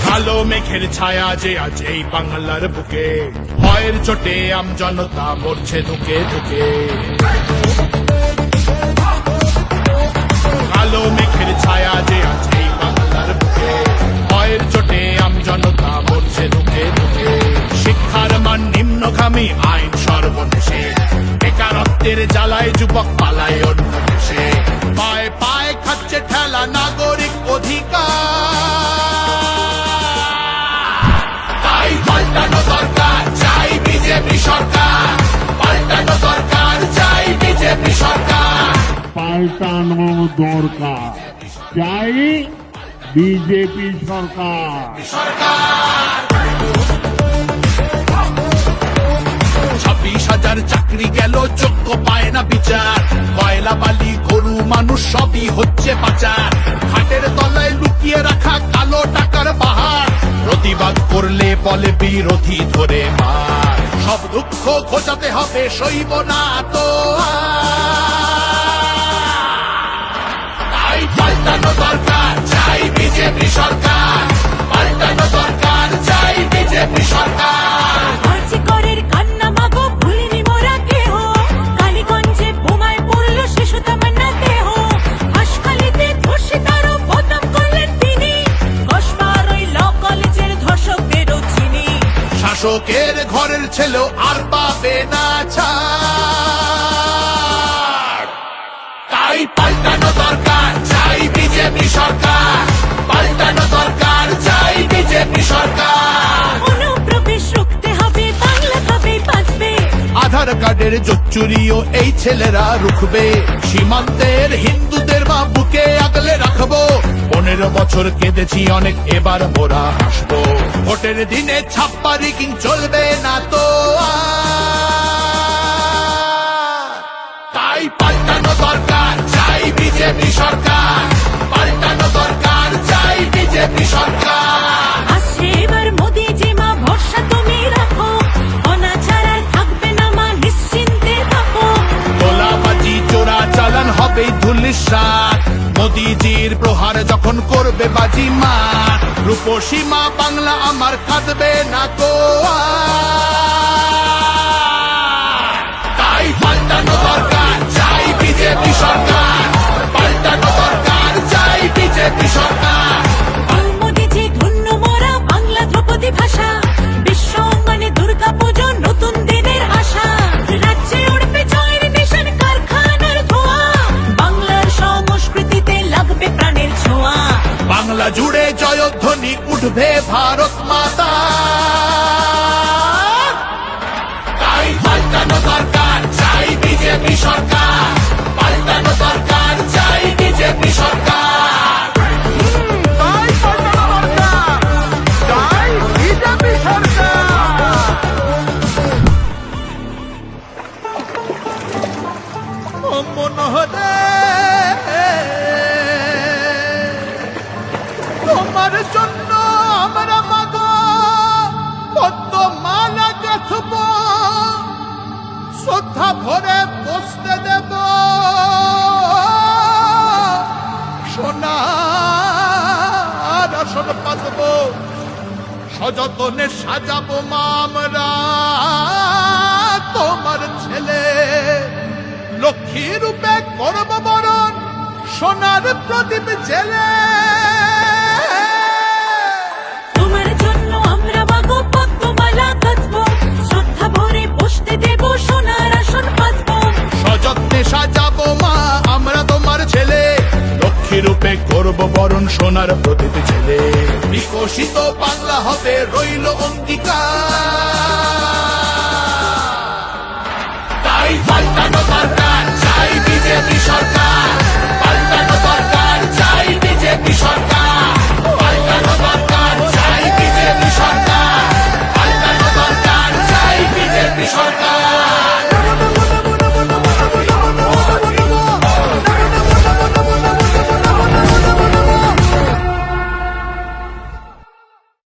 কালো মেঘের ছায়া যে আজ এই বাংলার বুকে, ভয়ের চোটে আমজনতা মরছে ধুকে ধুকে। কালো মেঘের ছায়া যে আজ এই বাংলার বুকে, ভয়ের চোটে আমজনতা মরছে ধুকে ধুকে। শিক্ষার মান নিম্নগামী, আইন সর্বনেশে, বেকারত্বের জ্বালায় যুবক পালায় অন্য দেশে। পায়ে পায়ে খাচ্ছে ঠেলা নাগরিক অধিকার, তাই পাল্টানো দরকার, চাই বিজেপি সরকার। পাল্টানো দরকার, চাই বিজেপি সরকার। পাল্টানো দরকার, চাই বিজেপি সরকার। 26,000 চাকরি গেল, যোগ্য পায় না বিচার। কয়লা বালি গরু মানুষ সবই হচ্ছে পাচার। খাটের তলায় লুকিয়ে রাখা কালো টাকার বাহার, প্রতিবাদ করলে বলে বিরোধী ধরে মার। সব দুঃখ ঘোচাতে হবে, সইব না তো তাই পাল্টানো দরকার, চাই বিজেপি সরকার। পাল্টানো দরকার, চাই বিজেপি সরকার। আর্যিকরের কান্না মাগো ভুলিনি মোরা কেহ, কালীগঞ্জে বোমায় পড়ল শিশু তামান্না দেহ। হাসখালিতে ধর্ষিতারও বদনাম করলেন তিনি, কসবার ওই ল কলেজের ধর্ষকদেরও চিনি। শাসকের ঘরের ছেলেও আর পাবে না ছাড়, তাই পাল্টানো দরকার, চাই বিজেপি সরকার। পাল্টানো দরকার, চাই বিজেপি সরকার। অনুপ্রবেশ রুখতে হবে, বাংলা কবে বাঁচবে। আধার কার্ডের জোচ্চুরিও এই ছেলেরা রুখবে। সীমান্তের হিন্দুদের মা বুকে আগলে রাখবো। 15 বছর কেঁদেছি অনেক, এবার মোরা হাসবো। ভোটের দিনে ছাপ্পা রিগিং চলবে না তো আর। তাই পাল্টানো দরকার, চাই বিজেপি সরকার। পাল্টানো দরকার, চাই বিজেপি সরকার। আসছে এবার মোদি যে মা, ভরসা তুমি রাখো। অনাচার আর থাকবে না মা, নিশ্চিন্তে থাকো। গোলাবাজি চোরা চালান হবে ধুলিসাৎ, মোদিজির প্রহার যখন করবে বাজি মা। রূপসী মা বাংলা আমার কাঁদবে না তো আর। তাই পাল্টানো দরকার, চাই বিজেপি সরকার। পাল্টানো দরকার, চাই বিজেপি সরকার। মোদিজি ধন্য মোরা, বাংলা ধ্রুপদী ভাষা। বিশ্ব অঙ্গনে দুর্গা পুজো, নতুন দিনের আশা। রাজ্যে উঠবে জয়ের নিশান, কারখানার ধোঁয়া। বাংলার সংস্কৃতিতে লাগবে প্রাণের ছোঁয়া। বাংলা জুড়ে জয়ধ্বনি উঠবে ভারত মাতা, তাই পাল্টানো দরকার, চাই বিজেপি সরকার। পাল্টানো দরকার, চাই বিজেপি সরকার। তাই পাল্টানো দরকার, চাই বিজেপি সরকার। ও মনোহরে, তোমার জন্য আমরা মাগো পদ্ম মালা গাঁথব, শ্রদ্ধা ভরে বসতে দেব। সোনার আসন পাতব, সযতনে সাজাবো মা আমরা তোমার ছেলে। লক্ষ্মী রূপে করব বরণ, সোনার প্রদীপ জেলে। তোমার জন্য আমরা মাগো পদ্মমালা গাঁথবো, শ্রদ্ধা ভরে বসতে দেব, সোনার আসন পাতবো। সযত্নে সাজাবো মা আমরা তোমার ছেলে। লক্ষ্মী রূপে করব বরণ, সোনার প্রদীপ জেলে। বিকশিত বাংলা হবে রইল অঙ্গীকার।